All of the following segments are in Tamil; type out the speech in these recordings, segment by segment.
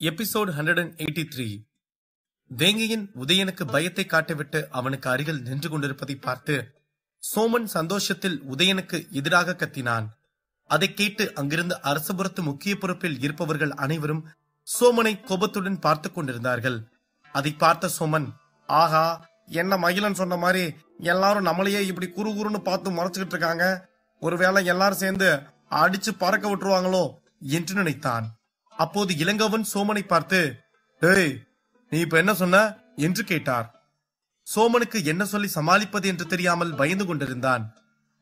எபிசோட் 183. வேங்கையின் உதயனுக்கு பயத்தை காட்டிவிட்டு அவனுக்கு அருகில் நின்று கொண்டிருப்பதை பார்த்து சோமன் சந்தோஷத்தில் உதயனுக்கு எதிராக கத்தினான். அதை கேட்டு அங்கிருந்து அரசபுரத்து முக்கிய பொறுப்பில் இருப்பவர்கள் அனைவரும் சோமனை கோபத்துடன் பார்த்து கொண்டிருந்தார்கள். அதை பார்த்த சோமன், ஆஹா, என்ன மகிழன் சொன்ன மாதிரி எல்லாரும் நம்மளையே இப்படி குறு குறுன்னு பார்த்து முறைச்சுக்கிட்டு இருக்காங்க, ஒருவேளை எல்லாரும் சேர்ந்து அடிச்சு பறக்க விட்டுருவாங்களோ என்று நினைத்தான். அப்போது இளங்கவன் சோமனை பார்த்து, டேய், நீ இப்ப என்ன சொன்ன என்று கேட்டார். சோமனுக்கு என்ன சொல்லி சமாளிப்பது என்று தெரியாமல் பயந்து கொண்டிருந்தான்.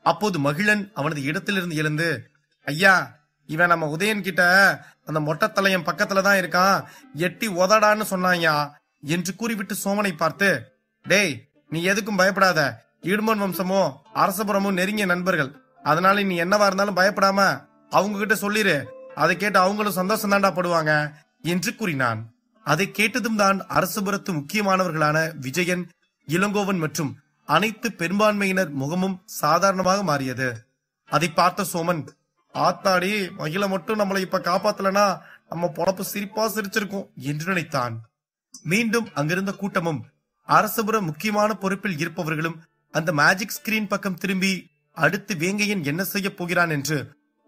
அப்போது மகிழன் அவனது இடத்திலிருந்து எழுந்து, ஐயா, இவன் நம்ம உதயன் கிட்ட அந்த மொட்டத்தலையன் பக்கத்துலதான் இருக்கான், எட்டி உதடான்னு சொன்னாயா என்று கூறிவிட்டு சோமனை பார்த்து, டேய், நீ எதுக்கும் பயப்படாத, ஈடுமன் வம்சமோ அரசபுரமும் நெருங்கிய நண்பர்கள், அதனால நீ என்னவா இருந்தாலும் பயப்படாம அவங்க கிட்ட சொல்லிரு, அதை கேட்டு அவங்களும் சந்தோஷம் தாண்டா படுவாங்க என்று கூறினான். அதை கேட்டதும் தான் அரசபுரத்து முக்கியமானவர்களான விஜயன், இளங்கோவன் மற்றும் அனைத்து பெரும்பான்மையினர் முகமும் சாதாரணமாக மாறியது. அதை பார்த்த சோமன், ஆத்தாடி, மகிழ மட்டும் நம்மளை இப்ப காப்பாத்தலனா நம்ம பொழப்பு சிரிப்பா சிரிச்சிருக்கும் என்று நினைத்தான். மீண்டும் அங்கிருந்த கூட்டமும் அரசபுரம் முக்கியமான பொறுப்பில் இருப்பவர்களும் அந்த மேஜிக் ஸ்கிரீன் பக்கம் திரும்பி அடுத்து வேங்கையன் என்ன செய்ய போகிறான் என்று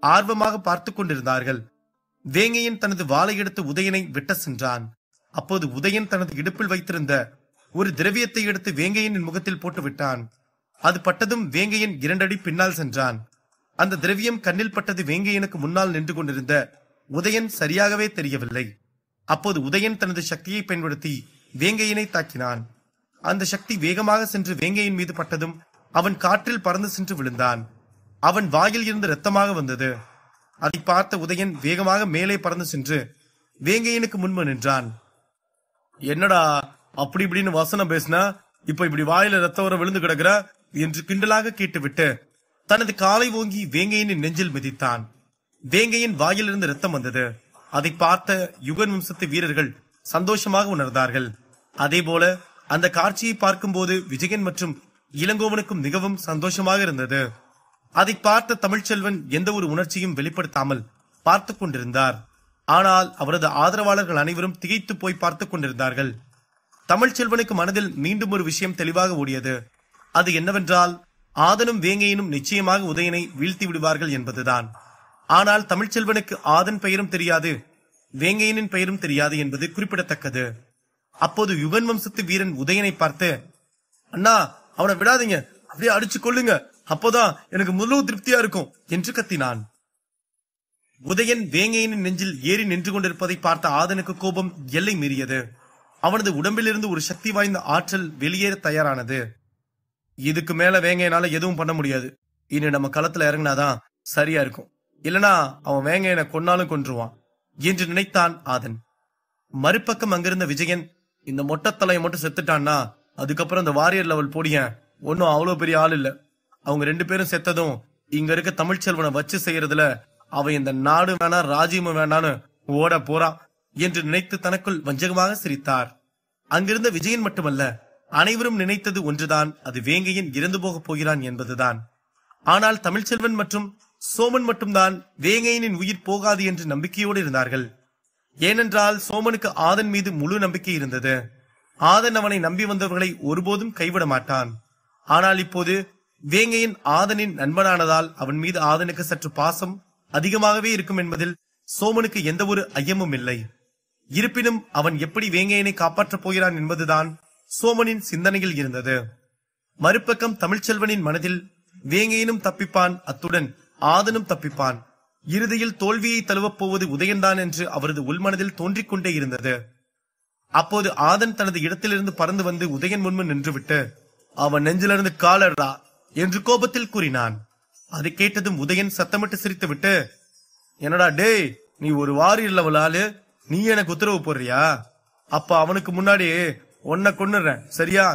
ஆர்வமாக பார்த்து கொண்டிருந்தார்கள். வேங்கையன் தனது வாளை எடுத்து உதயனை வெட்ட சென்றான். அப்போது உதயன் தனது இடுப்பில் வைத்திருந்த ஒரு திரவியத்தை எடுத்து வேங்கையனின் முகத்தில் போட்டு விட்டான். அது பட்டதும் வேங்கையன் 2 அடி பின்னால் சென்றான். அந்த திரவியம் கண்ணில் பட்டது வேங்கையனுக்கு முன்னால் நின்று கொண்டிருந்த உதயன் சரியாகவே தெரியவில்லை. அப்போது உதயன் தனது சக்தியை பயன்படுத்தி வேங்கையனை தாக்கினான். அந்த சக்தி வேகமாக சென்று வேங்கையின் மீது பட்டதும் அவன் காற்றில் பறந்து சென்று விழுந்தான். அவன் வாயில் இருந்து இரத்தமாக வந்தது. அதை பார்த்த உதயன் வேகமாக மேலே பறந்து சென்று வேங்கையனுக்கு முன்பு நின்றான். என்னடா அப்படி இப்படின்னு வசனம் பேசினா, இப்ப இப்படி வாயில ரத்தம் வர விழுந்து கிடக்குற என்று கிண்டலாக கேட்டுவிட்டு தனது காலை ஓங்கி வேங்கையனின் நெஞ்சில் மிதித்தான். வேங்கையின் வாயிலிருந்து ரத்தம் வந்தது. அதை பார்த்த யுகன் வம்சத்து வீரர்கள் சந்தோஷமாக உணர்ந்தார்கள். அதே போல அந்த காட்சியை பார்க்கும் போது விஜயன் மற்றும் இளங்கோவனுக்கும் மிகவும் சந்தோஷமாக இருந்தது. அதை பார்த்த தமிழ்ச்செல்வன் எந்த ஒரு உணர்ச்சியும் வெளிப்படுத்தாமல் பார்த்து கொண்டிருந்தார். ஆனால் அவரது ஆதரவாளர்கள் அனைவரும் திகைத்து போய் பார்த்து கொண்டிருந்தார்கள். தமிழ்ச்செல்வனுக்கு மனதில் மீண்டும் ஒரு விஷயம் தெளிவாக ஓடியது. அது என்னவென்றால், ஆதனும் வேங்கையனும் நிச்சயமாக உதயனை வீழ்த்தி விடுவார்கள் என்பதுதான். ஆனால் தமிழ்ச்செல்வனுக்கு ஆதன் பெயரும் தெரியாது, வேங்கையனின் பெயரும் தெரியாது என்பது குறிப்பிடத்தக்கது. அப்போது யுகன் வம்சத்து வீரன் உதயனை பார்த்து, அண்ணா, அவனை விடாதீங்க, அப்படியே அடிச்சு கொள்ளுங்க, அப்போதான் எனக்கு முழு திருப்தியா இருக்கும் என்று கத்தினான். உதயன் வேங்கையனின் நெஞ்சில் ஏறி நின்று கொண்டிருப்பதை பார்த்த ஆதனுக்கு கோபம் எல்லை மீறியது. அவனது உடம்பிலிருந்து ஒரு சக்தி வாய்ந்த ஆற்றல் வெளியேற தயாரானது. இதுக்கு மேல வேங்கையனால எதுவும் பண்ண முடியாது, இனி நம்ம களத்துல இறங்கினாதான் சரியா இருக்கும், இல்லனா அவன் வேங்கையனை கொன்னாலும் கொன்றுவான் என்று நினைத்தான் ஆதன். மறுபக்கம் அங்கிருந்த விஜயன், இந்த மொட்டத்தலையை மட்டும் செத்துட்டான்னா அதுக்கப்புறம் இந்த வாரியர் லெவல் போடிய ஒன்னும் அவ்வளவு பெரிய ஆள் இல்ல, அவங்க 2 பேரும் செத்ததும் இங்க இருக்க தமிழ்ச்செல்வனை வச்சு செய்யறதுல அவ இந்த நாடு வேணா ராஜ்யமும் வேணான்னு ஓட போறான் என்று நினைத்து தனக்குள் வஞ்சகமாக சிரித்தார். அங்கிருந்த விஜயன் மட்டுமல்ல, அனைவரும் நினைத்தது ஒன்றுதான், அது வேங்கையன் இறந்து போக போகிறான் என்பதுதான். ஆனால் தமிழ்ச்செல்வன் மற்றும் சோமன் மட்டும்தான் வேங்கையனின் உயிர் போகாது என்று நம்பிக்கையோடு இருந்தார்கள். ஏனென்றால் சோமனுக்கு ஆதன் மீது முழு நம்பிக்கை இருந்தது. ஆதன் அவனை நம்பி வந்தவர்களை ஒருபோதும் கைவிட மாட்டான். ஆனால் இப்போது வேங்கையன் ஆதனின் நண்பனானதால் அவன் மீது ஆதனுக்கு சற்று பாசம் அதிகமாகவே இருக்கும் என்பதில் சோமனுக்கு எந்த ஒரு ஐயமும் இல்லை. இருப்பினும் அவன் எப்படி வேங்கையனை காப்பாற்றப் போகிறான் என்பதுதான் சோமனின் சிந்தனையில் இருந்தது. மறுபக்கம் தமிழ்ச்செல்வனின் மனதில் வேங்கையனும் தப்பிப்பான், அத்துடன் ஆதனும் தப்பிப்பான், இறுதியில் தோல்வியை தழுவப் போவது உதயன்தான் என்று அவரது உள்மனதில் தோன்றிக் கொண்டே இருந்தது. அப்போது ஆதன் தனது இடத்திலிருந்து பறந்து வந்து உதயன் முன்பு நின்றுவிட்டு, அவன் நெஞ்சிலிருந்து காலடா என்று கோபத்தில் கூறினான். அதை கேட்டதும் உதயன் சத்தமிட்டு சிரித்துவிட்டு, என்னடா டேய், நீ ஒரு வாரியர் லெவல் ஆளு, நீ எனக்கு உத்தரவு போடுறியா? அப்ப அவனுக்கு முன்னாடி உன்னை கொன்னுறேன், சரியா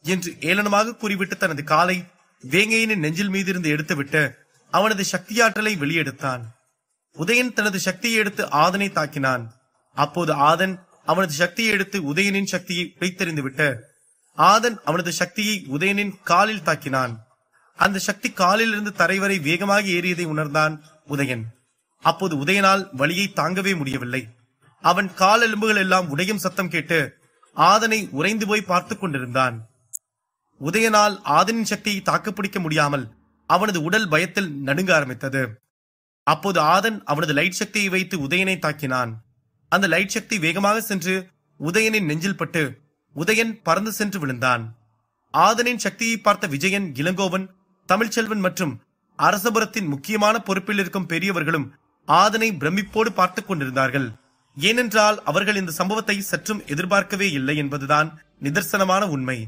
என்று ஏளனமாக கூறிவிட்டு தனது காலை வேங்கையனின் நெஞ்சில் மீது இருந்து எடுத்துவிட்டு அவனது சக்தியாற்றலை வெளியெடுத்தான். உதயன் தனது சக்தியை எடுத்து ஆதனை தாக்கினான். அப்போது ஆதன் அவனது சக்தியை எடுத்து உதயனின் சக்தியை உடைத்தெறிந்து விட்டு ஆதன் அவனது சக்தியை உதயனின் காலில் தாக்கினான். அந்த சக்தி காலில் இருந்து தரை வரை வேகமாக ஏறியதை உணர்ந்தான் உதயன். அப்போது உதயனால் வலியை தாங்கவே முடியவில்லை. அவன் கால் எலும்புகள் எல்லாம் உடையும் சத்தம் கேட்டு ஆதனை உறைந்து போய் பார்த்து கொண்டிருந்தான். உதயனால் ஆதனின் சக்தியை தாக்குப்பிடிக்க முடியாமல் அவனது உடல் பயத்தில் நடுங்க ஆரம்பித்தது. அப்போது ஆதன் அவனது லைட் சக்தியை வைத்து உதயனை தாக்கினான். அந்த லைட் சக்தி வேகமாக சென்று உதயனின் நெஞ்சில் பட்டு உதயன் பறந்து சென்று விழுந்தான். ஆதனின் சக்தியை பார்த்த விஜயன், இளங்கோவன், தமிழ்ச்செல்வன் மற்றும் அரசபுரத்தின் முக்கியமான பொறுப்பில் இருக்கும் பெரியவர்களும் ஆதனை பிரமிப்போடு பார்த்துக் கொண்டிருந்தார்கள். ஏனென்றால் அவர்கள் இந்த சம்பவத்தை சற்றும் எதிர்பார்க்கவே இல்லை என்பதுதான் நிதர்சனமான உண்மை.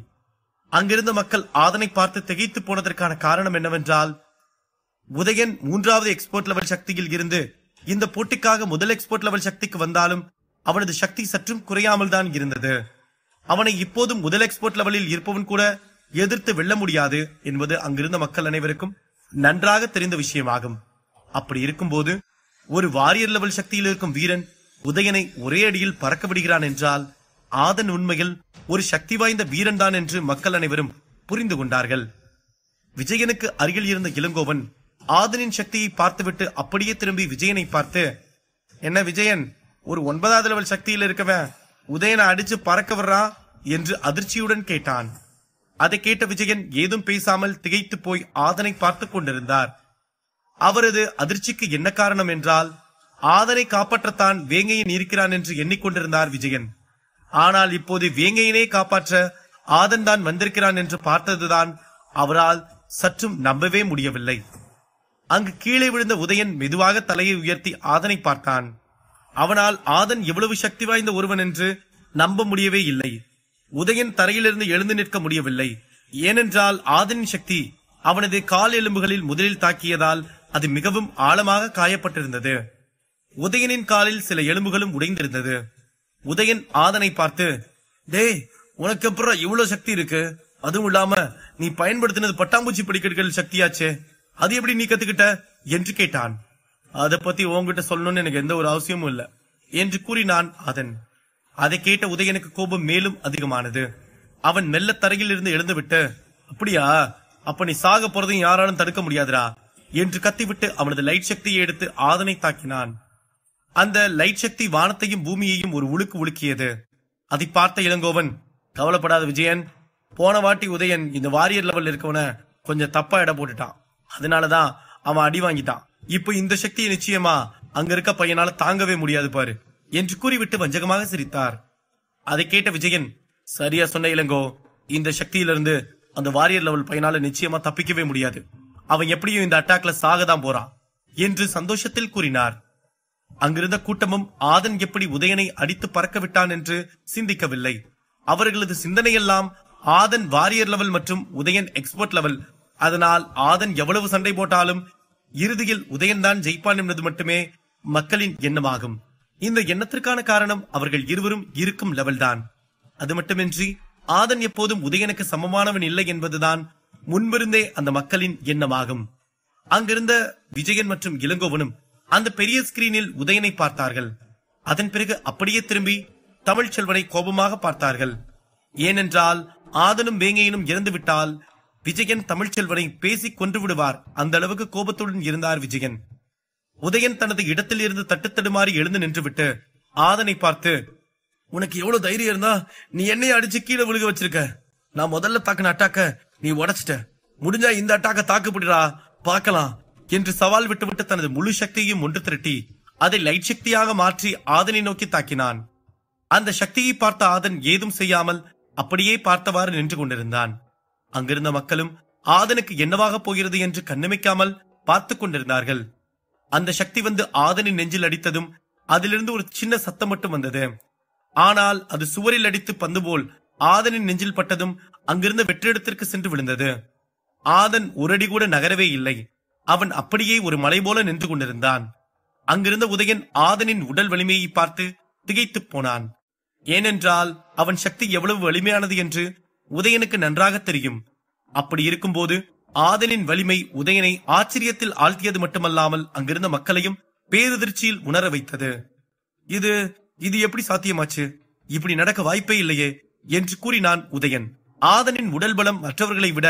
அங்கிருந்த மக்கள் ஆதனை பார்த்து திகைத்து போனதற்கான காரணம் என்னவென்றால், உதயன் 3வது எக்ஸ்போர்ட் லெவல் சக்தியில் இருந்து இந்த போட்டிக்காக முதல் எக்ஸ்போர்ட் லெவல் சக்திக்கு வந்தாலும் அவனது சக்தி சற்றும் குறையாமல் தான் இருந்தது. அவனை இப்போதும் முதல் எக்ஸ்போர்ட் லெவலில் இருப்பவன் கூட எதிர்த்து வெல்ல முடியாது என்பது அங்கிருந்த மக்கள் அனைவருக்கும் நன்றாக தெரிந்த விஷயமாகும். அப்படி இருக்கும்போது ஒரு வாரியர் லெவல் சக்தியில் இருக்கும் வீரன் உதயனை ஒரே அடியில் பறக்க விடுகிறான் என்றால் ஆதன் உண்மையில் ஒரு சக்தி வாய்ந்த வீரன் தான் என்று மக்கள் அனைவரும் புரிந்து கொண்டார்கள். விஜயனுக்கு அருகில் இருந்த இளங்கோவன் ஆதனின் சக்தியை பார்த்துவிட்டு அப்படியே திரும்பி விஜயனை பார்த்து, என்ன விஜயன், ஒரு 9வது லெவல் சக்தியில் இருக்கவன் உதயனை அடிச்சு பறக்க வர்றா என்று அதிர்ச்சியுடன் கேட்டான். அதை கேட்ட விஜயன் ஏதும் பேசாமல் திகைத்து போய் ஆதனை பார்த்து கொண்டிருந்தார். அவரது அதிர்ச்சிக்கு என்ன காரணம் என்றால், ஆதனை காப்பாற்றத்தான் வேங்கையன் இருக்கிறான் என்று எண்ணிக்கொண்டிருந்தார் விஜயன். ஆனால் இப்போது வேங்கையனே காப்பாற்ற ஆதன் தான் வந்திருக்கிறான் என்று பார்த்ததுதான் அவரால் சற்றும் நம்பவே முடியவில்லை. அங்கு கீழே விழுந்த உதயன் மெதுவாக தலையை உயர்த்தி ஆதனை பார்த்தான். அவனால் ஆதன் எவ்வளவு சக்தி வாய்ந்த ஒருவன் என்று நம்ப முடியவே இல்லை. உதயன் தரையிலிருந்து எழுந்து நிற்க முடியவில்லை. ஏனென்றால் ஆதனின் சக்தி அவனது கால் எலும்புகளில் முதலில் தாக்கியதால் அது மிகவும் ஆழமாக காயப்பட்டிருந்தது. உதயனின் காலில் சில எலும்புகளும் உடைந்திருந்தது. உதயன் ஆதனை பார்த்து, டேய், உனக்கு அப்புறம் இவ்வளவு சக்தி இருக்கு, அதுவும் இல்லாம நீ பயன்படுத்தினது பட்டாம்பூச்சி பிடிக்கிற சக்தியாச்சே, அது எப்படி நீ கத்துக்கிட்ட என்று கேட்டான். அதை பத்தி உன்கிட்ட சொல்லணும்னு எனக்கு எந்த ஒரு அவசியமும் இல்ல என்று கூறினான் ஆதன். அதை கேட்ட உதயனுக்கு கோபம் மேலும் அதிகமானது. அவன் மெல்ல தரையில் இருந்து எழுந்துவிட்டு, அப்படியா, அப்ப நீ சாக போறதையும் யாராலும் தடுக்க முடியாதுரா என்று கத்திவிட்டு அவனது லைட் சக்தியை எடுத்து ஆதனை தாக்கினான். அந்த லைட் சக்தி வானத்தையும் பூமியையும் ஒரு உழுக்கு உலுக்கியது. அதை பார்த்த இளங்கோவன், கவலைப்படாத விஜயன், போன வாட்டி உதயன் இந்த வாரியர் லெவல் இருக்கவன கொஞ்சம் தப்பா இட போட்டுட்டான், அதனாலதான் அவன் அடி வாங்கிட்டான். இப்ப இந்த சக்தியை நிச்சயமா அங்க இருக்க பையனால தாங்கவே முடியாது பாரு என்று கூறிவிட்டு வஞ்சகமாக சிரித்தார். அதை கேட்ட விஜயன், சரியா சொன்ன இளங்கோ, இந்த சக்தியிலிருந்து அந்த வாரியர் லெவல் பையனால நிச்சயமா தப்பிக்கவே முடியாது, அவன் எப்படியும் இந்த அட்டாக்ல சாகதான் போறான் என்று சந்தோஷத்தில் கூறினார். அங்கிருந்த கூட்டமும் ஆதன் எப்படி உதயனை அடித்து பறக்க விட்டான் என்று சிந்திக்கவில்லை. அவர்களது சிந்தனையெல்லாம் ஆதன் வாரியர் லெவல் மற்றும் உதயன் எக்ஸ்போர்ட் லெவல், அதனால் ஆதன் எவ்வளவு சண்டை போட்டாலும் இறுதியில் உதயன் தான் ஜெயிப்பான் என்பது மட்டுமே மக்களின் எண்ணமாகும். இந்த எண்ணத்திற்கான காரணம் அவர்கள் இருவரும் இருக்கும் லெவல் தான். அது மட்டுமின்றி ஆதன் எப்போதும் உதயனுக்கு சமமானவன் இல்லை என்பதுதான் முன்பிருந்தே அந்த மக்களின் எண்ணமாகும். அங்கிருந்த விஜயன் மற்றும் இளங்கோவனும் அந்த பெரிய ஸ்கிரீனில் உதயனை பார்த்தார்கள். அதன் பிறகு அப்படியே திரும்பி தமிழ்ச்செல்வனை கோபமாக பார்த்தார்கள். ஏனென்றால் ஆதனும் வேங்கையனும் இறந்து விட்டால் விஜயன் தமிழ்ச்செல்வனை பேசிக் கொன்று விடுவார். அந்த அளவுக்கு கோபத்துடன் இருந்தார் விஜயன். உதயன் தனது இடத்தில் இருந்து தட்டுத்தடுமாறி எழுந்து நின்றுவிட்டு ஆதனை பார்த்து, உனக்கு எவ்வளவு தைரியம் இருந்தா நீ என்னைய அடிச்சு கீழே விழுக வச்சிருக்க, நான் முதல்ல தாக்குன அட்டாக்க நீ உடைச்சிட்ட, முடிஞ்சா இந்த அட்டாக்க தாக்குப்பிடுறா பார்க்கலாம் என்று சவால் விட்டுவிட்டு தனது முழு சக்தியையும் ஒன்று திரட்டி அதை லைட் சக்தியாக மாற்றி ஆதனை நோக்கி தாக்கினான். அந்த சக்தியை பார்த்த ஆதன் ஏதும் செய்யாமல் அப்படியே பார்த்தவாறு நின்று கொண்டிருந்தான். அங்கிருந்த மக்களும் ஆதனுக்கு என்னவாக போகிறது என்று கண்ணிமைக்காமல் பார்த்து கொண்டிருந்தார்கள். அந்த சக்தி வந்து ஆதனின் நெஞ்சில் அடித்ததும் அதிலிருந்து ஒரு சின்ன சத்தம் மட்டும் வந்தது. ஆனால் அது சுவரில் அடித்து பந்து போல் ஆதனின் நெஞ்சில் பட்டதும் அங்கிருந்த வெற்றிடத்திற்கு சென்று விழுந்தது. ஆதன் ஒரு அடி கூட நகரவே இல்லை. அவன் அப்படியே ஒரு மலை போல நின்று கொண்டிருந்தான். அங்கிருந்த உதயன் ஆதனின் உடல் வலிமையை பார்த்து திகைத்து போனான். ஏனென்றால் அவன் சக்தி எவ்வளவு வலிமையானது என்று உதயனுக்கு நன்றாக தெரியும். அப்படி இருக்கும்போது ஆதனின் வலிமை உதயனை ஆச்சரியத்தில் ஆழ்த்தியது மட்டுமல்லாமல் அங்கிருந்த மக்களையும் பேரதிர்ச்சியில் உணர வைத்தது. இது இது எப்படி சாத்தியமாச்சு, இப்படி நடக்க வாய்ப்பே இல்லையே என்று கூறினான் உதயன். ஆதனின் உடல் பலம் மற்றவர்களை விட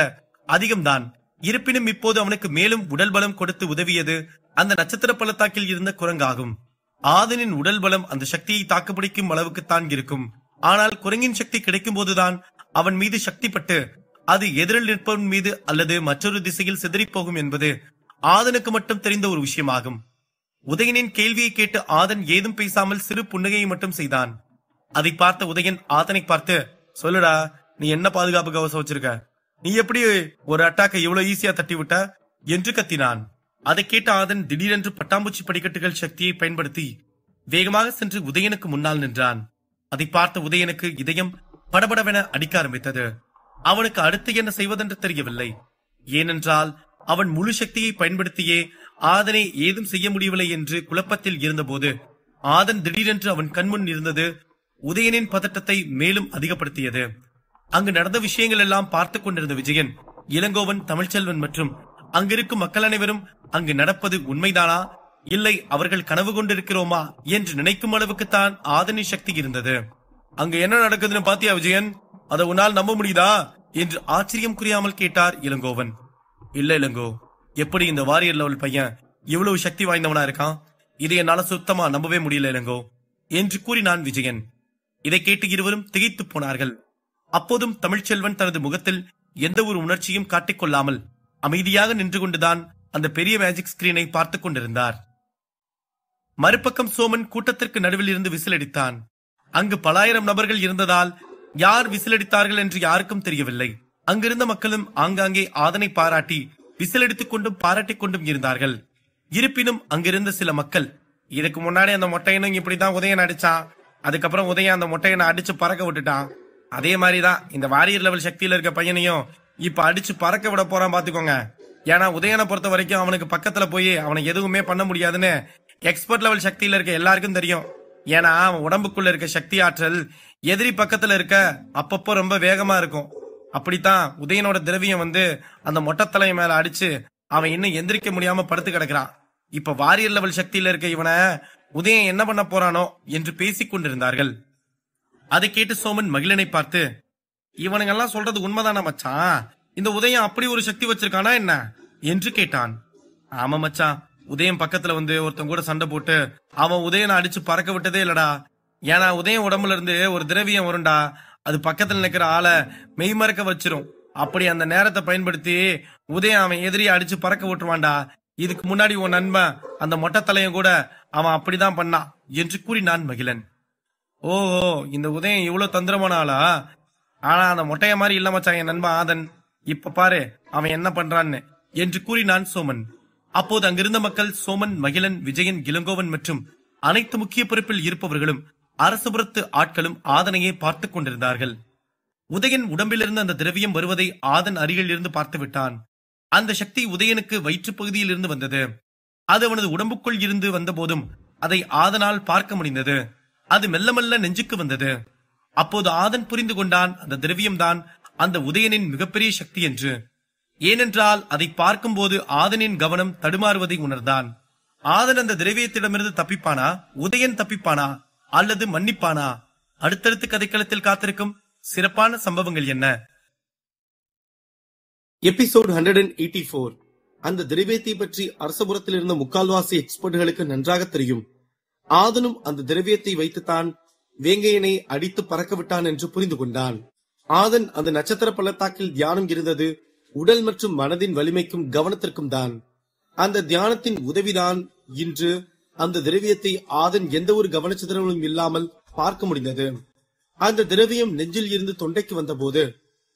அதிகம்தான். இருப்பினும் இப்போது அவனுக்கு மேலும் உடல் பலம் கொடுத்து உதவியது அந்த நட்சத்திர பள்ளத்தாக்கில் இருந்த குரங்காகும். ஆதனின் உடல் பலம் அந்த சக்தியை தாக்குப்பிடிக்கும் அளவுக்குத்தான் இருக்கும். ஆனால் குரங்கின் சக்தி கிடைக்கும் போதுதான் அவன் மீது சக்தி பட்டு அது எதிரில் நிற்பவன் மீது அல்லது மற்றொரு திசையில் சிதறி போகும் என்பது ஆதனுக்கு மட்டும் தெரிந்த ஒரு விஷயமாகும். உதயனின் கேள்வியை கேட்டு ஆதன் ஏதும் பேசாமல் சிறு புன்னகையை மட்டும் செய்தான். அதை பார்த்த உதயன் ஆதனை பார்த்து, சொல்லுடா, நீ என்ன பாதுகாப்பு கவசம் வச்சிருக்க? நீ எப்படி ஒரு அட்டாக்கை இவ்வளவு ஈஸியா தட்டி விட்ட என்று கத்தினான். அதை கேட்ட ஆதன் திடீரென்று பட்டாம்பூச்சி படிக்கட்டுகள் சக்தியை பயன்படுத்தி வேகமாக சென்று உதயனுக்கு முன்னால் நின்றான். அதை பார்த்த உதயனுக்கு இதயம் படபடவென அடிக்க ஆரம்பித்தது. அவனுக்கு அடுத்து என்ன செய்வதென்று தெரியவில்லை. ஏனென்றால் அவன் முழு சக்தியை பயன்படுத்தியே ஆதனை ஏதும் செய்ய முடியவில்லை என்று குழப்பத்தில் இருந்தபோது ஆதன் திடீரென்று அவன் கண்முன் இருந்தது உதயனின் பதட்டத்தை மேலும் அதிகப்படுத்தியது. அங்கு நடந்த விஷயங்கள் எல்லாம் பார்த்துக் கொண்டிருந்த விஜயன், இளங்கோவன், தமிழ்ச்செல்வன் மற்றும் அங்கிருக்கும் மக்கள் அனைவரும் அங்கு நடப்பது உண்மைதானா இல்லை அவர்கள் கனவு கொண்டிருக்கிறோமா என்று நினைக்கும் அளவுக்குத்தான் ஆதனின் சக்தி இருந்தது. அங்கு என்ன நடக்குதுன்னு பாத்தியா விஜயன்? அதை உன்னால் நம்ப முடியுதா என்று ஆச்சரியம் புரியாமல் கேட்டார் இளங்கோவன். இல்ல இளங்கோ, எப்படி இந்த வாரியர் லெவல் பையன் இவ்வளவு சக்தி வாய்ந்தவனா இருக்கான்? இதை என்னால சுத்தமா நம்பவே முடியல இளங்கோ என்று கூறினான் விஜயன். இதை கேட்டு இருவரும் திகைத்து போனார்கள். அப்போதும் தமிழ்ச்செல்வன் தனது முகத்தில் எந்த ஒரு உணர்ச்சியும் காட்டிக்கொள்ளாமல் அமைதியாக நின்று கொண்டுதான் அந்த பெரிய மேஜிக் ஸ்கிரீனை பார்த்துக் கொண்டிருந்தார். மறுபக்கம் சோமன் கூட்டத்திற்கு நடுவில் இருந்து விசிலடித்தான். அங்கு பலாயிரம் நபர்கள் இருந்ததால் யார் விசிலடித்தார்கள் என்று யாருக்கும் தெரியவில்லை. அங்கிருந்த மக்களும் ஆங்காங்கே ஆதனை பாராட்டி விசிலடித்துக் கொண்டும் பாராட்டிக் கொண்டும் இருந்தார்கள். இருப்பினும் அங்கிருந்த சில மக்கள், இதுக்கு முன்னாடி அந்த மொட்டையனும் இப்படிதான் உதயன் அடிச்சான், அதுக்கப்புறம் உதயன் அந்த மொட்டையனை அடிச்சு பறக்க விட்டுட்டான், அதே மாதிரிதான் இந்த வாரியர் லெவல் சக்தியில இருக்க பையனையும் இப்ப அடிச்சு பறக்க விட போறான் பாத்துக்கோங்க. ஏன்னா உதயனை பொறுத்த வரைக்கும் அவனுக்கு பக்கத்துல போய் அவனை எதுவுமே பண்ண முடியாதுன்னு எக்ஸ்பர்ட் லெவல் சக்தியில இருக்க எல்லாருக்கும் தெரியும். ஏன்னா அவன் உடம்புக்குள்ள இருக்க சக்தி ஆற்றல் எதிரி பக்கத்துல இருக்க அப்பப்போ ரொம்ப வேகமா இருக்கும். அப்படித்தான் உதயனோட திரவியம் அந்த மொட்டத்தலை மேல அடிச்சு அவன் இன்னும் எந்திரிக்க முடியாம படுத்து கிடக்குறான். இப்ப வாரியர் லெவல் சக்தியில இருக்க இவனை உதயன் என்ன பண்ண போறானோ என்று பேசிக் கொண்டிருந்தார்கள். அதை கேட்டு சோமன் மகிழனை பார்த்து, இவனுங்கெல்லாம் சொல்றது உண்மைதானா மச்சான்? இந்த உதயம் அப்படி ஒரு சக்தி வச்சிருக்கானா என்ன என்று கேட்டான். ஆமா மச்சான், உதயம் பக்கத்துல ஒருத்தன் கூட சண்டை போட்டு அவன் உதயனை அடிச்சு பறக்க விட்டதே இல்லடா. ஏன்னா உதயம் உடம்புல இருந்து ஒரு திரவியம் வரும்டா, அது பக்கத்துல நிக்கிற ஆளை மெய்மறக்க வச்சிரும். அப்படி அந்த நேரத்தை பயன்படுத்தி உதயம் அவன் எதிரியை அடிச்சு பறக்க விட்டுருவான்டா. இதுக்கு முன்னாடி உன் நண்பன் அந்த மொட்டத்தலையும் கூட அவன் அப்படிதான் பண்ணான் என்று கூறினான் மகிழன். ஓஹோ, இந்த உதயம் இவ்வளவு தந்திரமான ஆளா? ஆனா அந்த மொட்டைய மாதிரி இல்ல மச்சான் என் நண்பன் ஆதன். இப்ப பாரு அவன் என்ன பண்றான்னு என்று கூறினான் சோமன். அப்போது அங்கிருந்த மக்கள் சோமன், மகிழன், விஜயன், இளங்கோவன் மற்றும் அனைத்து முக்கிய பொறுப்பில் இருப்பவர்களும் அரசுபுரத்து ஆட்களும் ஆதனையே பார்த்துக் கொண்டிருந்தார்கள். உதயன் உடம்பிலிருந்து அந்த திரவியம் வருவதை ஆதன் அருகில் இருந்து பார்த்து விட்டான். அந்த சக்தி உதயனுக்கு வயிற்று பகுதியில் இருந்து வந்தது. அது அவனது உடம்புக்குள் இருந்து வந்த போதும் அதை ஆதனால் பார்க்க முடிந்தது. அது மெல்ல மெல்ல நெஞ்சுக்கு வந்தது. அப்போது ஆதன் புரிந்து கொண்டான் அந்த திரவியம்தான் அந்த உதயனின் மிகப்பெரிய சக்தி என்று. ஏனென்றால் அதை பார்க்கும் போது ஆதனின் கவனம் தடுமாறுவதை உணர்ந்தான். ஆதன் அந்த திரவியத்திடமிருந்து தப்பிப்பானா, உதயன் தப்பிப்பானா அல்லது மன்னிப்பானா? அடுத்தடுத்து கதைக்களத்தில் காத்திருக்கும் சிறப்பான சம்பவங்கள் என்ன? எபிசோட் 184. அந்த திரவியத்தை பற்றி அரசபுரத்தில் இருந்த முக்கால்வாசி எக்ஸ்பர்ட்களுக்கு நன்றாக தெரியும். ஆதனும் அந்த திரவியத்தை வைத்துத்தான் வேங்கையனை அடித்து பறக்க விட்டான் என்று புரிந்து கொண்டான். ஆதன் அந்த நட்சத்திர பள்ளத்தாக்கில் தியானம் இருந்தது உடல் மற்றும் மனதின் வலிமைக்கும் கவனத்திற்கும் தான். அந்த தியானத்தின் உதவிதான் இன்று அந்த திரவியத்தை ஆதன் எந்த ஒரு கவனச்சிதறலும் இல்லாமல் பார்க்க முடிந்தது. அந்த திரவியம் நெஞ்சில் இருந்து தொண்டைக்கு வந்த போது,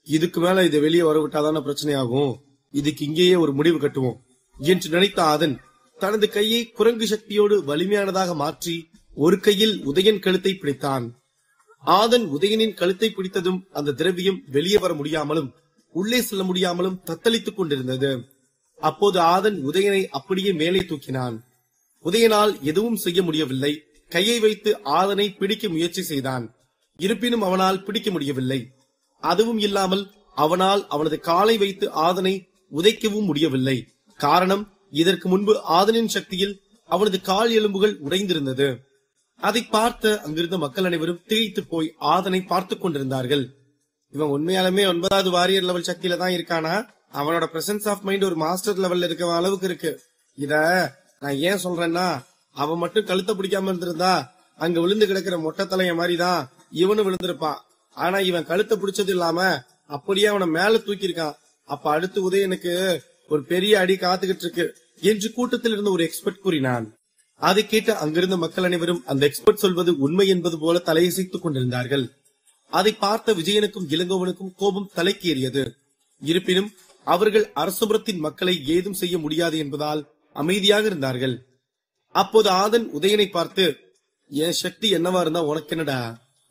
இதுக்கு மேல இதை வெளியே வரவிட்டாதான பிரச்சனையாகும், இதுக்கு இங்கேயே ஒரு முடிவு கட்டுவோம் என்று நினைத்த ஆதன் தனது கையை குரங்கு சக்தியோடு வலிமையானதாக மாற்றி ஒரு கையில் உதயன் கழுத்தை பிடித்தான். ஆதன் உதயனின் கழுத்தை பிடித்ததும் அந்த திரவியம் வெளியே வர முடியாமலும் உள்ளே செல்ல முடியாமலும் தத்தளித்துக் கொண்டிருந்தது. அப்போது ஆதன் உதயனை அப்படியே மேலே தூக்கினான். உதயனால் எதுவும் செய்ய முடியவில்லை. கையை வைத்து ஆதனை பிடிக்க முயற்சி செய்தான். இருப்பினும் அவனால் பிடிக்க முடியவில்லை. அதுவும் இல்லாமல் அவனால் அவனது காலை வைத்து ஆதனை உதைக்கவும் முடியவில்லை. காரணம், இதற்கு முன்பு ஆதனின் சக்தியில் அவனது கால் எலும்புகள் உடைந்திருந்தது. அதை பார்த்த அங்கிருந்த மக்கள் அனைவரும் திகைத்து போய் ஆதனை பார்த்துக் கொண்டிருந்தார்கள். இவன் உண்மையாலுமே 9வது வாரியர் லெவல் சக்தியில தான் இருக்கானா? அவனோட பிரசன்ஸ் ஆஃப் மைண்ட் ஒரு மாஸ்டர் லெவல்ல இருக்க அளவுக்கு இருக்கு. இத நான் ஏன் சொல்றேன்னா, அவன் மட்டும் கழுத்தை பிடிக்காம இருந்திருந்தா அங்க விழுந்து கிடக்கிற மொட்டை தலைய மாதிரிதான் இவனும் விழுந்திருப்பான். ஆனா இவன் கழுத்தை பிடிச்சது இல்லாம அப்படியே அவனை மேல தூக்கியிருக்கான். அப்ப அடுத்து உதயனுக்கு ஒரு பெரிய அடி காத்துக்கிட்டு இருக்கு என்று கூட்டத்தில் இருந்த ஒரு எக்ஸ்பர்ட் கூறினான். அதை கேட்ட அங்கிருந்த மக்கள் அனைவரும் அந்த எக்ஸ்பர்ட் சொல்வது உண்மை என்பது போல தலையசைத்துக் கொண்டிருந்தார்கள். அதை பார்த்த விஜயனுக்கும் இளங்கோவனுக்கும் கோபம் தலைக்கேறியது. இருப்பினும் அவர்கள் அரசபுரத்தின் மக்களை ஏதும் செய்ய முடியாது என்பதால் அமைதியாக இருந்தார்கள். அப்போது ஆதன் உதயனை பார்த்து, என் சக்தி என்னவா இருந்தா உனக்கு என்னடா?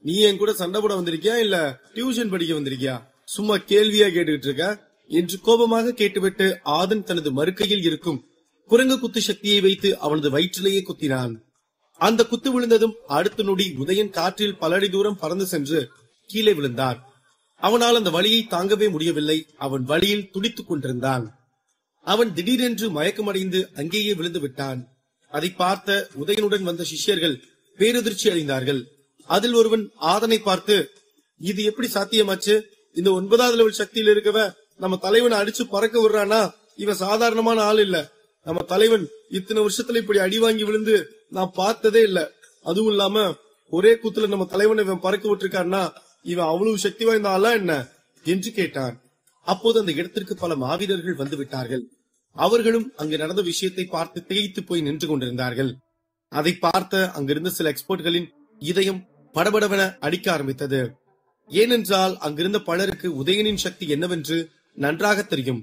நீ என் கூட சண்டை போட வந்திருக்கியா இல்ல டியூஷன் படிக்க வந்திருக்கியா? சும்மா கேள்வியா கேட்டுக்கிட்டு இருக்க என்று கோபமாக கேட்டுவிட்டு ஆதன் தனது மறுக்கையில் இருக்கும் குரங்கு குத்து சக்தியை வைத்து அவனது வயிற்றிலேயே குத்தினான். அந்த குத்து விழுந்ததும் அடுத்த நொடி உதயன் காற்றில் பல அடி தூரம் பறந்து சென்று கீழே விழுந்தார். அவனால் அந்த வலியை தாங்கவே முடியவில்லை. அவன் வலியில் துடித்துக் கொண்டிருந்தான். அவன் திடீரென்று மயக்கமடைந்து அங்கேயே விழுந்து விட்டான். அதை பார்த்த உதயனுடன் வந்த சிஷ்யர்கள் பேரதிர்ச்சி அடைந்தார்கள். அதில் ஒருவன் ஆதனை பார்த்து, இது எப்படி சாத்தியமாச்சு? இந்த 9வது லெவல் சக்தியில் இருக்கவ நம்ம தலைவனை அடிச்சு பறக்க விடுறானா? இவன் சாதாரணமான ஆள் இல்ல. நம்ம தலைவன் இத்தனை வருஷத்துல இப்படி அடி வாங்கி விழுந்து நான் பார்த்ததே இல்ல. அதுவும் இல்லாம ஒரே குத்துல நம்ம தலைவனை இவன் பறக்க விட்டுருக்கான்னா இவன் அவ்வளவு சக்தி வாய்ந்த ஆளா என்ன என்று கேட்டான். அப்போது அந்த இடத்திற்கு பல மாவீரர்கள் வந்து விட்டார்கள். அவர்களும் அங்கு நடந்த விஷயத்தை பார்த்து திகைத்து போய் நின்று கொண்டிருந்தார்கள். அதை பார்த்த அங்கிருந்த சில எக்ஸ்பர்ட்களின் இதயம் படபடவென அடிக்க ஆரம்பித்தது. ஏனென்றால் அங்கிருந்த பலருக்கு உதயனின் சக்தி என்னவென்று நன்றாக தெரியும்.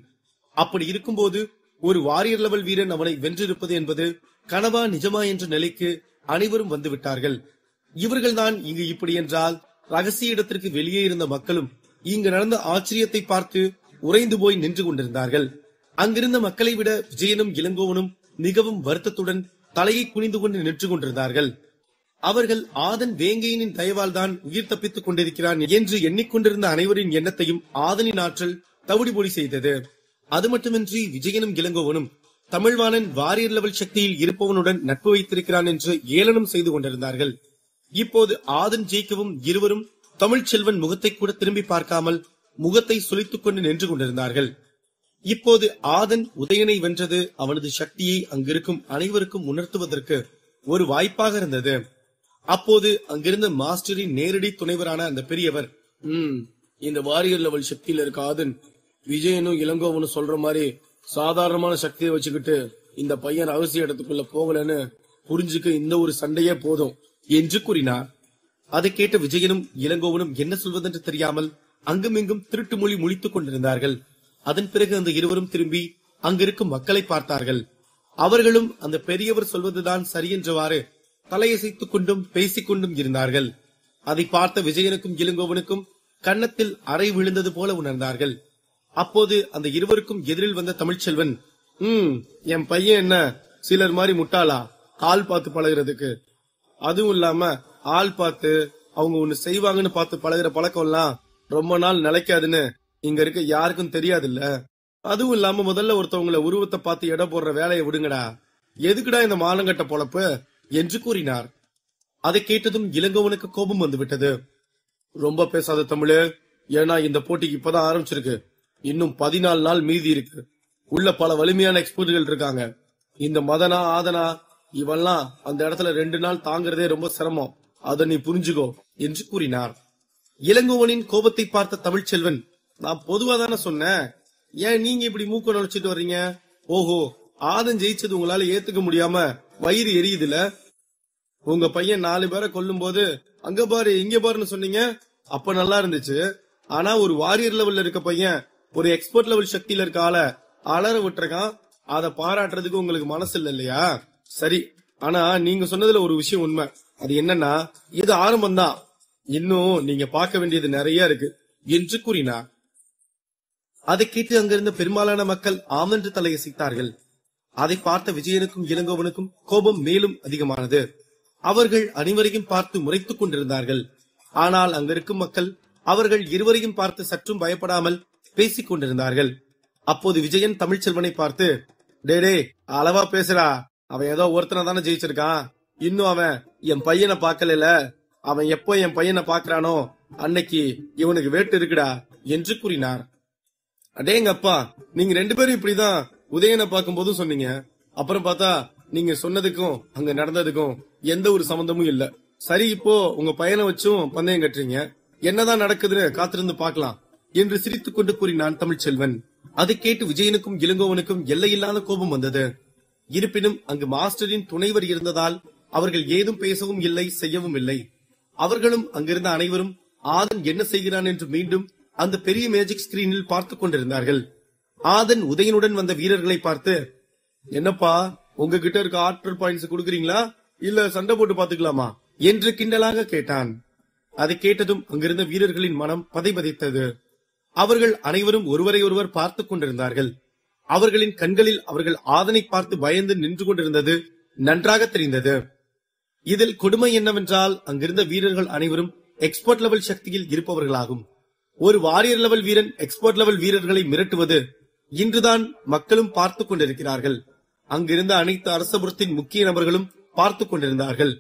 அப்படி இருக்கும்போது ஒரு வாரியர் லெவல் வீரன் அவனை வென்றிருப்பது என்பது கனவா நிஜமா என்ற நிலைக்கு அனைவரும் வந்துவிட்டார்கள். இவர்கள்தான் இங்கு இப்படி என்றால் ரகசிய இடத்திற்கு வெளியே இருந்த மக்களும் இங்கு நடந்த ஆச்சரியத்தை பார்த்து உறைந்து போய் நின்று கொண்டிருந்தார்கள். அங்கிருந்த மக்களை விட விஜயனும் இளங்கோவனும் மிகவும் வருத்தத்துடன் தலையை குனிந்து கொண்டு நின்று கொண்டிருந்தார்கள். அவர்கள் ஆதன் வேங்கையனின் தயவால் தான் உயிர் தப்பித்துக் கொண்டிருக்கிறான் என்று எண்ணிக்கொண்டிருந்த அனைவரின் எண்ணத்தையும் ஆதனின் ஆற்றல் தவிடுபொடி செய்தது. அது மட்டுமின்றி விஜயனும் இளங்கோவனும் தமிழ்வாணன் வாரியர் லெவல் சக்தியில் இருப்பவனுடன் நட்பு வைத்திருக்கிறான் என்று ஏளனம் செய்து கொண்டிருந்தார்கள். இப்போது ஆதன் ஜெயிக்கவும் இருவரும் தமிழ்ச்செல்வன் முகத்தை கூட திரும்பி பார்க்காமல் முகத்தை சுளித்துக் கொண்டு நின்று கொண்டிருந்தார்கள். இப்போது ஆதன் உதயனை வென்றது அவனது சக்தியை அங்கிருக்கும் அனைவருக்கும் உணர்த்துவதற்கு ஒரு வாய்ப்பாக இருந்தது. அப்போது அங்கிருந்த மாஸ்டரின் நேரடி துணைவரான அந்த பெரியவர், இந்த வாரியர் லெவல் சக்தியில இருக்க ஆதன் விஜயனும் இளங்கோவனும் சொல்ற மாதிரி சாதாரணமான சக்தியை வச்சுக்கிட்டு இந்த பையன் ரகசிய இடத்துக்குள்ள போகலன்னு புரிஞ்சுக்க இந்த ஒரு சண்டையே போதும் என்று கூறினார். அதை கேட்ட விஜயனும் இளங்கோவனும் என்ன சொல்வதென்று தெரியாமல் அங்குமிங்கும் திருட்டு மொழி முழித்துக் கொண்டிருந்தார்கள். அதன் பிறகு அந்த இருவரும் திரும்பி அங்கிருக்கும் மக்களை பார்த்தார்கள். அவர்களும் அந்த பெரியவர் சொல்வதுதான் சரி என்றவாறு தலையசைத்துக் கொண்டும் பேசிக் கொண்டும் இருந்தார்கள். அதை பார்த்த விஜயனுக்கும் இளங்கோவனுக்கும் கன்னத்தில் அறை விழுந்தது போல உணர்ந்தார்கள். அப்போது அந்த இருவருக்கும் எதிரில் வந்த தமிழ்ச்செல்வன், என் பையன் என்ன சிலர் மாதிரி முட்டாளா ஆள் பார்த்து பழகிறதுக்கு? அதுவும் இல்லாம ஆள் பார்த்து அவங்க ஒண்ணு செய்வாங்கன்னு பார்த்து பழகிற பழக்கம் எல்லாம் ரொம்ப நாள் நிலைக்காதுன்னு இங்க இருக்க யாருக்கும் தெரியாது இல்ல. அதுவும் இல்லாம முதல்ல ஒருத்தவங்களை உருவத்தை பார்த்து எடை போடுற வேலையை விடுங்கடா, எதுக்குடா இந்த மானங்கட்ட பொழப்பு என்று கூறினார். அதை கேட்டதும் இளங்கோவனுக்கு கோபம் வந்துவிட்டது. ரொம்ப பேசாத தமிழு, ஏன்னா இந்த போட்டிக்கு இப்பதான் ஆரம்பிச்சிருக்கு. இன்னும் 14 நாள் மீதி இருக்கு. உள்ள பல வலிமையான எக்ஸ்பர்ட்கள் இருக்காங்க. இந்த மதனா ஆதனா இவெல்லாம் அந்த இடத்துல 2 நாள் தாங்கிறதே ரொம்ப சிரமம். அதை நீ புரிஞ்சுக்கோ என்று கூறினார். இளங்கோவனின் கோபத்தை பார்த்த தமிழ்ச்செல்வன், நான் பொதுவா தானே சொன்னேன், ஏன் நீங்க இப்படி மூக்க நுழைச்சிட்டு வர்றீங்க? ஓஹோ, ஆதன் ஜெயிச்சது உங்களால ஏத்துக்க முடியாம வயிறு எரியுதுல? உங்க பையன் 4 பேரை கொல்லும் போது அங்க பாரு இங்க பாருன்னு சொன்னீங்க, அப்ப நல்லா இருந்துச்சு. ஆனா ஒரு வாரியர் லெவல்ல இருக்க பையன் ஒரு எக்ஸ்பர்ட் லெவல் சக்தியில இருக்க ஆள அலற விட்டுருக்கான். அதை பாராட்டுறதுக்கு உங்களுக்கு மனசு இல்ல இல்லையா? சரி, ஆனா நீங்க சொன்னதுல ஒரு விஷயம் உண்மை. அது என்னன்னா, இது ஆரம்பம் தான், இன்னும் நீங்க பார்க்க வேண்டியது நிறைய இருக்கு என்று கூறினார். அதை கேட்டு அங்கிருந்த பெரும்பாலான மக்கள் ஆமென்று தலையசைத்தார்கள். அதை பார்த்த விஜயனுக்கும் இளங்கோவனுக்கும் கோபம் மேலும் அதிகமானது. அவர்கள் அனைவரையும் பார்த்து முறைத்துக் கொண்டிருந்தார்கள். ஆனால் அங்கிருக்கும் மக்கள் அவர்கள் இருவரையும் பார்த்து சற்றும் பயப்படாமல் பேசிக் கொண்டிருந்தார்கள். அப்போது விஜயன் தமிழ்ச்செல்வனை பார்த்து, டே அளவா பேசுறா, அவன் ஏதோ ஒருத்தனை தானே ஜெயிச்சிருக்கான், இன்னும் அவன் என் பையனை பாக்கல, அவன் எப்போ என் பையனை பாக்குறானோ அன்னைக்கு இவனுக்கு வேட்டு இருக்குடா என்று கூறினார். அடேங்க அப்பா, நீங்க 2 பேரும் இப்படிதான் உதயனை பார்க்கும் போதும் சொன்னீங்க, அப்புறம் பார்த்தா நீங்க சொன்னதுக்கும் அங்க நடந்ததுக்கும் எந்த ஒரு சம்பந்தமும் இல்ல. சரி, இப்போ உங்க பையனை வச்சும் பந்தயம் கட்டுறீங்க, என்னதான் நடக்குதுன்னு காத்திருந்து பார்க்கலாம் என்று சிரித்துக் கொண்டு கூறினான் தமிழ்ச்செல்வன். அதை கேட்டு விஜயனுக்கும் இளங்கோவனுக்கும் எல்லையில்லாத கோபம் வந்தது. இருப்பினும் அங்கு மாஸ்டரின் துணைவர் இருந்ததால் அவர்கள் ஏதும் பேசவும் இல்லை, செய்யவும் இல்லை. அவர்களும் அங்கிருந்த அனைவரும் ஆதன் என்ன செய்கிறான் என்று மீண்டும் அந்த பெரிய மேஜிக் ஸ்கிரீனில் பார்த்துக் கொண்டிருந்தார்கள். ஆதன் உதயனுடன் வந்த வீரர்களை பார்த்து, என்னப்பா உங்ககிட்ட இருக்க ஆற்றல் பாயிண்ட்ஸ் கொடுக்கறீங்களா இல்ல சண்டை போட்டு பாத்துக்கலாமா என்று கிண்டலாக கேட்டான். அதை கேட்டதும் அங்கிருந்த வீரர்களின் மனம் பதைபதைத்தது. அவர்கள் அனைவரும் ஒருவரை ஒருவர் பார்த்துக் கொண்டிருந்தார்கள். அவர்களின் கண்களில் அவர்கள் ஆதனை பார்த்து பயந்து நின்று கொண்டிருந்தது நன்றாக தெரிந்தது. இதில் கொடுமை என்னவென்றால் அங்கிருந்த வீரர்கள் அனைவரும் எக்ஸ்பர்ட் லெவல் சக்தியில் இருப்பவர்களாகும். ஒரு வாரியர் லெவல் வீரன் எக்ஸ்பர்ட் லெவல் வீரர்களை மிரட்டுவது இன்றுதான் மக்களும் பார்த்துக் கொண்டிருக்கிறார்கள். அங்கிருந்த அனைத்து அரசபுரத்தின் முக்கிய நபர்களும் பார்த்துக் கொண்டிருந்தார்கள்.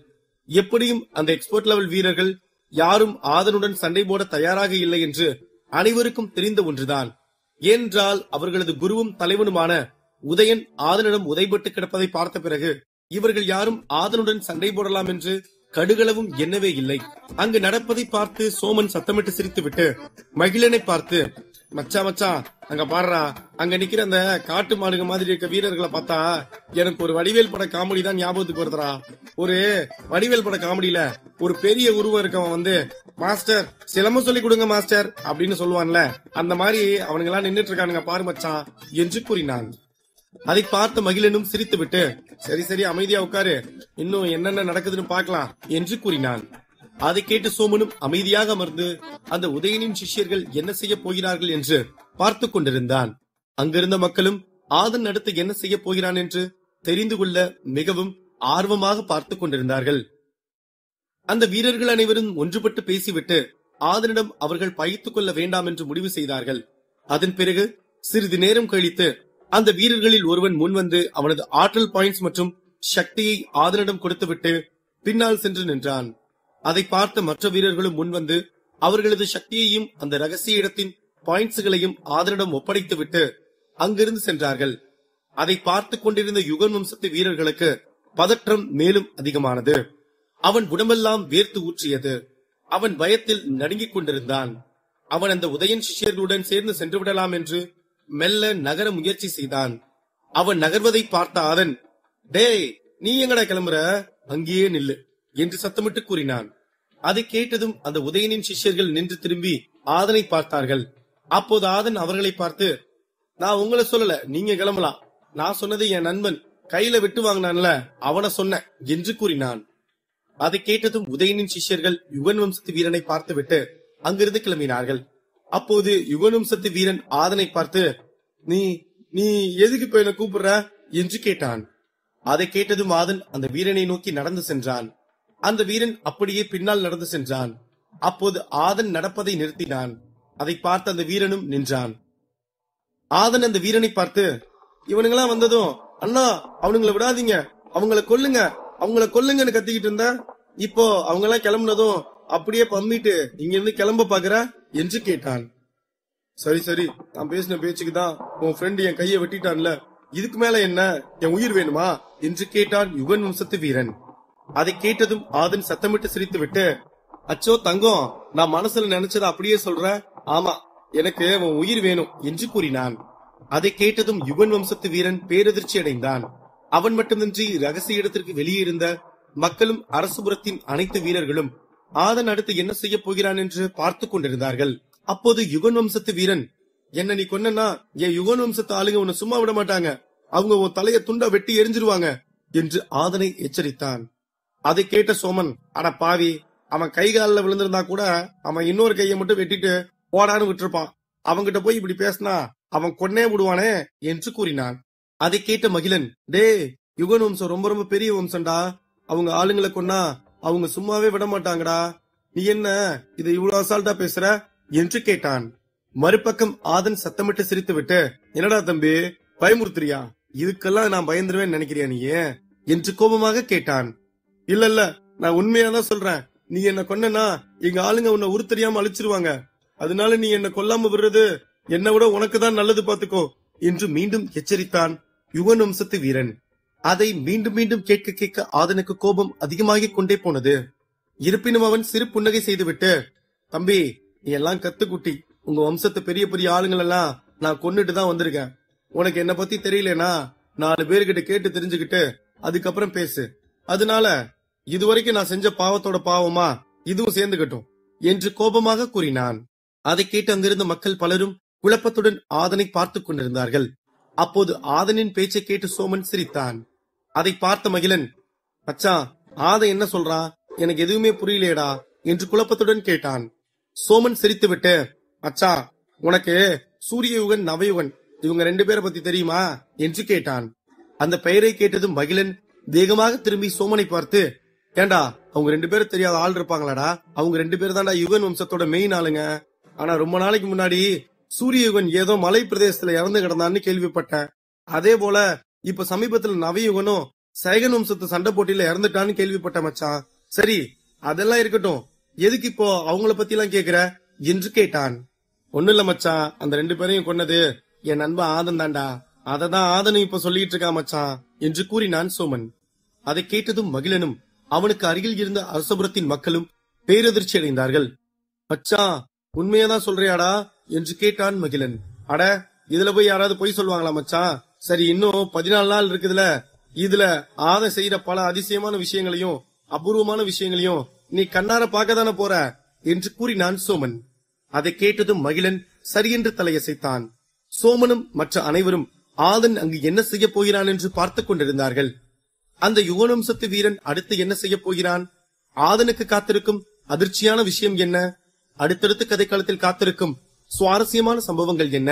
எப்படியும் அந்த எக்ஸ்பர்ட் லெவல் வீரர்கள் யாரும் ஆதனுடன் சண்டை போட தயாராக இல்லை என்று அனைவருக்கும் தெரிந்த ஒன்றுதான். ஏனென்றால் அவர்களது குருவும் தலைவனுமான உதயன் ஆதனிடம் உதைபட்டு கிடப்பதை பார்த்த பிறகு இவர்கள் யாரும் ஆதனுடன் சண்டை போடலாம் என்று கடுகளவும் எண்ணவே இல்லை. அங்கு நடப்பதை பார்த்து சோமன் சத்தமிட்டு சிரித்துவிட்டு மகிழனை பார்த்து, மச்சான் அங்க பாடுறா, அங்க நிக்கிற அந்த காட்டு மாடுக மாதிரி இருக்க வீரர்களை பார்த்தா எனக்கு ஒரு வடிவேல் பட காமெடி தான் ஞாபகத்துக்கு வருதுடா. ஒரு வடிவேல் பட காமெடியில ஒரு பெரிய உருவம் இருக்கவன் வந்து, மாஸ்டர் சிலம்பம் சொல்லி கொடுங்க மாஸ்டர் அப்படின்னு சொல்லுவான்ல, அந்த மாதிரி அவனுங்க எல்லாம் நின்றுட்டு இருக்கானுங்க பாரு மச்சான் என்று கூறினான். அதை பார்த்த மகிழனும் சிரித்துவிட்டு, சரி சரி அமைதியா உட்காரு, இன்னும் என்னென்ன நடக்குதுன்னு பார்க்கலாம் என்று கூறினான். அதை கேட்டு சோமனும் அமைதியாக அமர்ந்து அந்த உதயனின் சிஷ்யர்கள் என்ன செய்ய போகிறார்கள் என்று பார்த்துக் கொண்டிருந்தான். அங்கிருந்த மக்களும் ஆதன் அடுத்து என்ன செய்ய போகிறான் என்று தெரிந்து கொள்ள மிகவும் ஆர்வமாக பார்த்துக் கொண்டிருந்தார்கள். அந்த வீரர்கள் அனைவரும் ஒன்றுபட்டு பேசிவிட்டு ஆதனிடம் அவர்கள் பயித்துக் கொள்ள வேண்டாம் என்று முடிவு செய்தார்கள். அதன் பிறகு சிறிது நேரம் கழித்து அந்த வீரர்களில் ஒருவன் முன்வந்து அவனது ஆற்றல் பாயிண்ட்ஸ் மற்றும் சக்தியை ஆதனிடம் கொடுத்துவிட்டு பின்னால் சென்று நின்றான். அதை பார்த்த மற்ற வீரர்களும் முன்வந்து அவர்களது சக்தியையும் அந்த ரகசிய இடத்தின் பாயிண்ட்ஸ்களையும் ஆதனிடம் ஒப்படைத்துவிட்டு அங்கிருந்து சென்றார்கள். அதை பார்த்துக் கொண்டிருந்த யுகன் வம்சத்து வீரர்களுக்கு பதற்றம் மேலும் அதிகமானது. அவன் உடம்பெல்லாம் வேர்த்து ஊற்றியது. அவன் பயத்தில் நடுங்கிக் கொண்டிருந்தான். அவன் அந்த உதயன் சிஷ்யர்களுடன் சேர்ந்து சென்று விடலாம் என்று மெல்ல நகர முயற்சி செய்தான். அவன் நகர்வதை பார்த்த ஆதன், டேய் நீ எங்கடா கிளம்புற, அங்கேயே நில்லு என்று சத்தமிட்டு கூறினான். அதை கேட்டதும் அந்த உதயனின் சிஷ்யர்கள் நின்று திரும்பி ஆதனை பார்த்தார்கள். அப்போது ஆதன் அவர்களை பார்த்து, நான் உங்களை சொல்லல, நீங்க கிளம்பலாம். நான் சொன்னது என் நண்பன் கையில விட்டு வாங்கினான்ல அவனை சொன்ன என்று கூறினான். அதை கேட்டதும் உதயனின் சிஷ்யர்கள் யுகன் வம்சத்து வீரனை பார்த்துவிட்டு அங்கிருந்து கிளம்பினார்கள். அப்போது யுகன் வம்சத்து வீரன் ஆதனை பார்த்து, நீ நீ எதுக்கு இப்ப என்ன கூப்பிடுற என்று கேட்டான். அதை கேட்டதும் ஆதன் அந்த வீரனை நோக்கி நடந்து சென்றான். அந்த வீரன் அப்படியே பின்னால் நடந்து சென்றான். அப்போது ஆதன் நடப்பதை நிறுத்தினான். அதை பார்த்த அந்த வீரனும் நின்றான். ஆதன் அந்த வீரனை பார்த்து, இவனுங்கெல்லாம் வந்ததும், அண்ணா அவனுங்களை விடாதீங்க, அவங்கள கொல்லுங்க, அவங்கள கொல்லுங்கன்னு கத்திக்கிட்டு இருந்த, இப்போ அவங்க எல்லாம் கிளம்புனதும் அப்படியே பம்மிட்டு இங்க இருந்து கிளம்ப பாக்குற என்று கேட்டான். சரி சரி, நான் பேசின பேச்சுக்குதான் உன் ஃப்ரெண்ட் என் கையை வெட்டிட்டான்ல, இதுக்கு மேல என்ன, என் உயிர் வேணுமா என்று கேட்டான் யுகன் வம்சத்து வீரன். அதை கேட்டதும் ஆதன் சத்தமிட்டு சிரித்து விட்டு, அச்சோ தங்கம், நான் மனசுல நினைச்சதை அப்படியே சொல்றேன், ஆமா எனக்கு உன் உயிர் வேணும் என்று கூறினான். அதை கேட்டதும் யுகன் வம்சத்து வீரன் பேரதிர்ச்சி அடைந்தான். அவன் மட்டுமின்றி ரகசிய இடத்திற்கு வெளியே இருந்த மக்களும் அரசுபுரத்தின் அனைத்து வீரர்களும் ஆதன் அடுத்து என்ன செய்ய போகிறான் என்று பார்த்துக் கொண்டிருந்தார்கள். அப்போது யுகன் வம்சத்து வீரன், என்ன நீ கொன்னா என் யுகன் வம்சத்து ஆளுங்க உன்னை சும்மா விட மாட்டாங்க, அவங்க உன் தலைய துண்டா வெட்டி எரிஞ்சிருவாங்க என்று ஆதனை எச்சரித்தான். அதை கேட்ட சோமன், அட பாவி, அவன் கை காலில் விழுந்திருந்தா கூட அவன் இன்னொரு கையை மட்டும் வெட்டிட்டு போடான்னு விட்டுருப்பான், அவன்கிட்ட போய் இப்படி பேசினா அவன் கொன்னே விடுவானே என்று கூறினான். அதை கேட்ட மகிழன், டே யுகன் வம்சம் ரொம்ப ரொம்ப பெரிய வம்சம்டா, அவங்க ஆளுங்களை கொன்னா அவங்க சும்மாவே விட மாட்டாங்கடா, நீ என்ன இதை இவ்வளவு அசால்ட்டா பேசுற என்று கேட்டான். மறுபக்கம் ஆதன் சத்தமிட்டு சிரித்து விட்டு, என்னடா தம்பி பயமுறுத்துறியா, இதுக்கெல்லாம் நான் பயந்துருவேன் நினைக்கிறியா நீ என்று கோபமாக கேட்டான். இல்ல இல்ல, நான் உண்மையாதான் சொல்றேன், நீ என்ன கொன்னா எங்க ஆளுங்க உன்னை உருத்தறியாம அழிச்சிருவாங்க, அதனால நீ என்ன கொல்லாம விடுறது என்னை விட உனக்குதான் நல்லது பாத்துக்கோ என்று மீண்டும் எச்சரித்தான் யுகன் வம்சத்து வீரன். அதை மீண்டும் மீண்டும் கேட்க கேட்க ஆதனுக்கு கோபம் அதிகமாகிக் கொண்டே போனது. இருப்பினும் அவன் சிறு புன்னகை செய்துவிட்டு, தம்பி, நீ எல்லாம் கத்துக்குட்டி, உங்க வம்சத்து பெரிய பெரிய ஆளுங்கள் எல்லாம் நான் கொன்னுட்டு தான் வந்திருக்கேன். உனக்கு என்ன பத்தி தெரியலனா 4 பேர்கிட்ட கேட்டு தெரிஞ்சுக்கிட்டு அதுக்கப்புறம் பேசு. அதனால இதுவரைக்கும் நான் செஞ்ச பாவத்தோட பாவமா இதுவும் சேர்ந்துகட்டும் என்று கோபமாக கூறினான். அதை கேட்டு அங்கிருந்த மக்கள் பலரும் குழப்பத்துடன் ஆதனை பார்த்துக் கொண்டிருந்தார்கள். அப்போது ஆதனின் பேச்சை கேட்டு சோமன் சிரித்தான். அதை பார்த்த மகிழன், மச்சான், ஆதன் என்ன சொல்றான், எனக்கு எதுவுமே புரியலையடா என்று குழப்பத்துடன் கேட்டான். சோமன் சிரித்துவிட்டு, மச்சான், உனக்கு சூரியயுகன் நவயுகன் இவங்க 2 பேரை பத்தி தெரியுமா என்று கேட்டான். அந்த பெயரை கேட்டதும் மகிழன் வேகமாக திரும்பி சோமனை பார்த்து, ஏண்டா, அவங்க 2 பேரும் தெரியாத ஆள் இருப்பாங்களாடா? அவங்க 2 பேர் தான்டா யுகன் வம்சத்தோட மெயின் ஆளுங்க. ஆனா ரொம்ப நாளைக்கு முன்னாடி சூரியயுகன் ஏதோ மலை பிரதேசத்துல இறந்து கிடந்தான்னு கேள்விப்பட்டேன். அதே போல இப்ப சமீபத்துல நவயுகனும் சைகன் வம்சத்து சண்டை போட்டியில இறந்துட்டான்னு கேள்விப்பட்டேன் மச்சான். சரி, அதெல்லாம் இருக்கட்டும், எதுக்கு இப்போ அவங்கள பத்தி எல்லாம் கேக்குற என்று கேட்டான். ஒண்ணு இல்ல மச்சான், அந்த 2 பேரையும் கொன்னது என் நண்பன் ஆதன் தாண்டா. அததான் ஆதனும் இப்ப சொல்லிட்டு இருக்கான் மச்சான் என்று கூறினான் சோமன். அதை கேட்டதும் மகிழனும் அவனுக்கு அருகில் இருந்த அரசபுரத்தின் மக்களும் பேரதிர்ச்சி அடைந்தார்கள். மச்சான், உண்மையதான் சொல்றியாடா என்று கேட்டான் மகிழன். அட, இதுல போய் யாராவது பொய் சொல்லுவாங்களா மச்சான்? சரி, இன்னும் 14 நாள் இருக்குதுல, இதுல ஆதன் செய்யற பல அதிசயமான விஷயங்களையும் அபூர்வமான விஷயங்களையும் நீ கண்ணார பார்க்கதானே போற என்று கூறினான் சோமன். அதை கேட்டதும் மகிழன் சரியென்று தலையசைத்தான். சோமனும் மற்ற அனைவரும் ஆதன் அங்கு என்ன செய்ய போகிறான் என்று பார்த்துக் கொண்டிருந்தார்கள். அந்த யுகவம்சத்து வீரன் அடுத்து என்ன செய்ய போகிறான்? ஆதனுக்கு காத்திருக்கும் அதிர்ச்சியான விஷயம் என்ன? அடுத்தடுத்து கதைக்காலத்தில் காத்திருக்கும் சுவாரஸ்யமான சம்பவங்கள் என்ன?